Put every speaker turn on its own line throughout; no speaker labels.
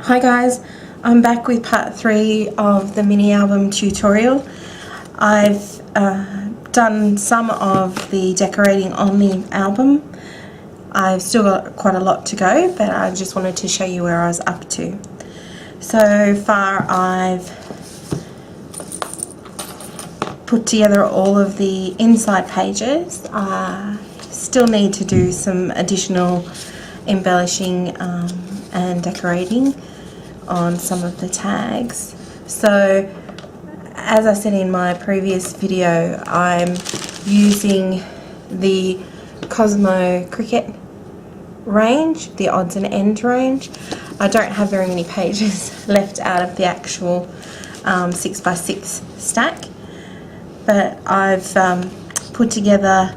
Hi guys, I'm back with part 3 of the mini album tutorial. I've done some of the decorating on the album. I've still got quite a lot to go, but I just wanted to show you where I was up to. So far I've put together all of the inside pages. I still need to do some additional embellishing and decorating on some of the tags. So as I said in my previous video, I'm using the Cosmo Cricut range, the odds and ends range. I don't have very many pages left out of the actual 6x6 stack, but I've put together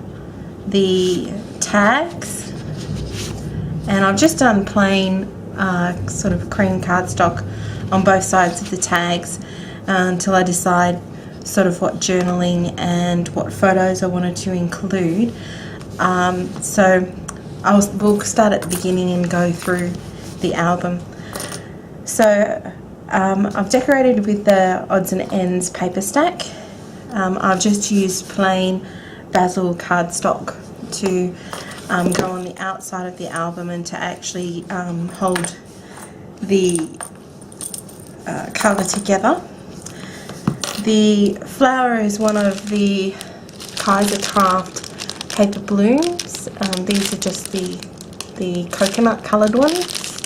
the tags, and I've just done plain sort of cream cardstock on both sides of the tags until I decide sort of what journaling and what photos I wanted to include. So we'll start at the beginning and go through the album. So I've decorated with the odds and ends paper stack. I've just used plain basil cardstock to go on the outside of the album and to actually hold the cover together. The flower is one of the Craft paper blooms. These are just the coconut coloured ones.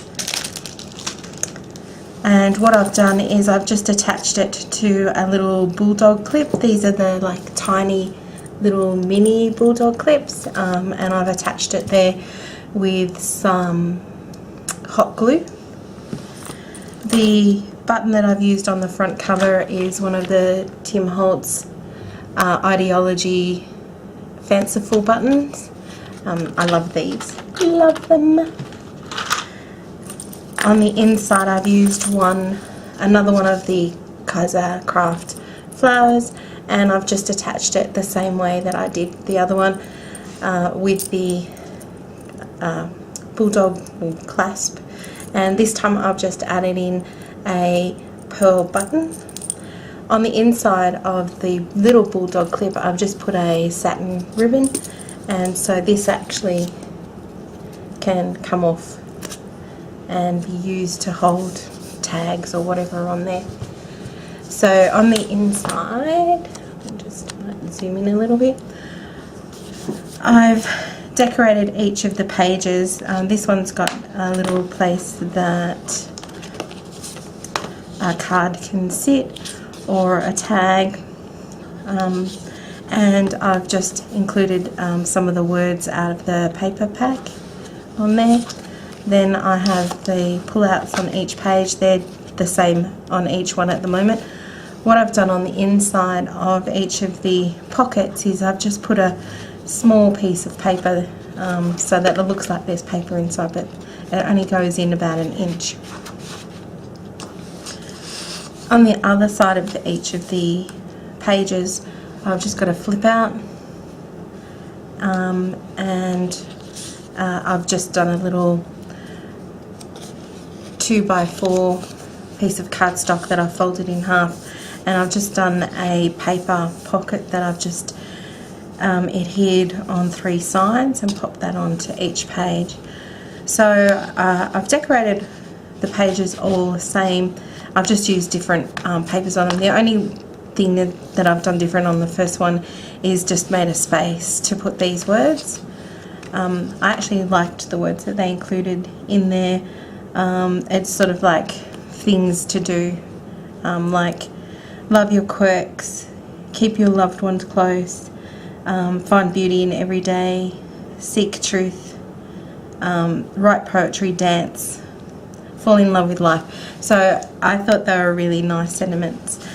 And what I've done is I've just attached it to a little bulldog clip. These are the like tiny little mini bulldog clips, and I've attached it there with some hot glue. The button that I've used on the front cover is one of the Tim Holtz Ideology fanciful buttons. I love these, love them. On the inside I've used another one of the Craft flowers, and I've just attached it the same way that I did the other one with the bulldog clasp, and this time I've just added in a pearl button. On the inside of the little bulldog clip I've just put a satin ribbon, and so this actually can come off and be used to hold tags or whatever on there. So on the inside, I'll just zoom in a little bit, I've decorated each of the pages. This one's got a little place that a card can sit or a tag, and I've just included some of the words out of the paper pack on there. Then I have the pullouts on each page. They're the same on each one at the moment. What I've done on the inside of each of the pockets is I've just put a small piece of paper so that it looks like there's paper inside, but it only goes in about an inch. On the other side of each of the pages I've just got a flip out, and I've just done a little 2x4 piece of cardstock that I've folded in half, and I've just done a paper pocket that I've just adhered on 3 sides and popped that onto each page. So I've decorated the pages all the same. I've just used different papers on them. The only thing that I've done different on the first one is just made a space to put these words. I actually liked the words that they included in there. It's sort of like things to do, like love your quirks, keep your loved ones close, find beauty in every day, seek truth, write poetry, dance, fall in love with life. So I thought they were really nice sentiments.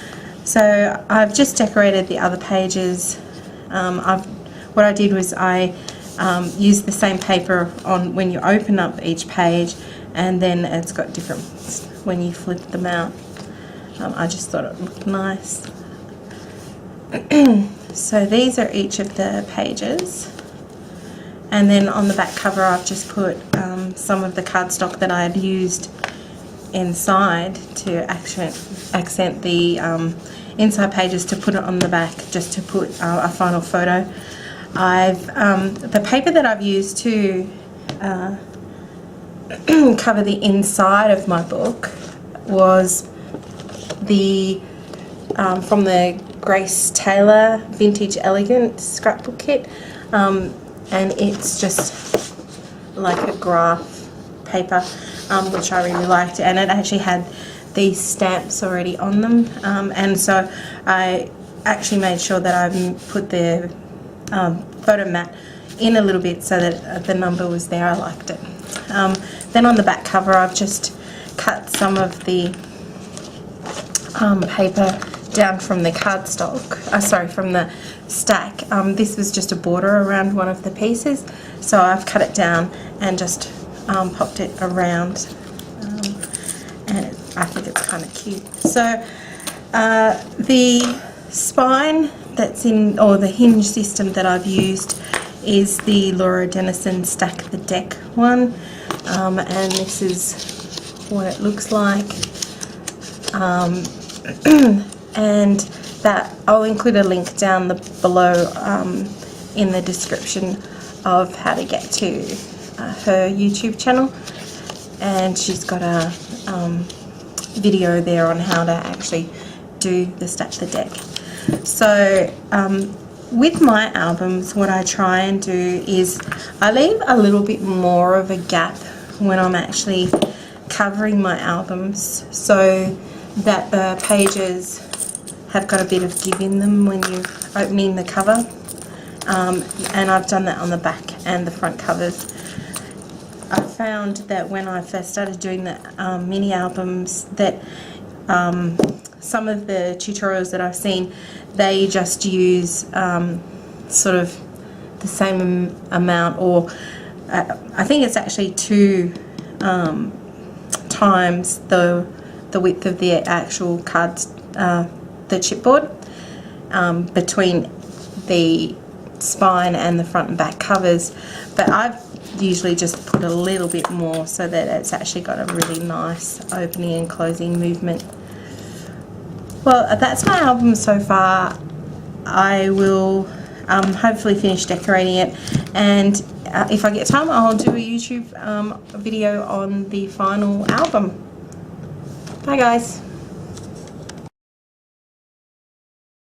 So I've just decorated the other pages. What I did was I used the same paper on when you open up each page, and then it's got different when you flip them out. I just thought it looked nice. So these are each of the pages, and then on the back cover I've just put some of the cardstock that I had used inside to accent the inside pages, to put it on the back, just to put a final photo. The paper that I've used to cover the inside of my book was the from the Grace Taylor Vintage Elegant scrapbook kit, and it's just like a graph paper, which I really liked, and it actually had these stamps already on them, and so I actually made sure that I put the photo mat in a little bit so that the number was there. I liked it. Then on the back cover, I've just cut some of the paper down from the cardstock, from the stack. This was just a border around one of the pieces, so I've cut it down and just popped it around, and I think it's kind of cute. So the spine that's in, or the hinge system that I've used, is the Laura Dennison Stack the Deck one, and this is what it looks like. And that I'll include a link down below in the description of how to get to her YouTube channel, and she's got a video there on how to actually do the Stack the Deck. So with my albums, what I try and do is I leave a little bit more of a gap when I'm actually covering my albums, so that the pages have got a bit of give in them when you're opening the cover, and I've done that on the back and the front covers. I found that when I first started doing the mini albums, that some of the tutorials that I've seen, they just use sort of the same amount, or I think it's actually 2 times the width of the actual cards, the chipboard, between the spine and the front and back covers, but I've usually just put a little bit more so that it's actually got a really nice opening and closing movement. Well, that's my album so far. I will hopefully finish decorating it, and if I get time, I'll do a YouTube video on the final album. Bye guys.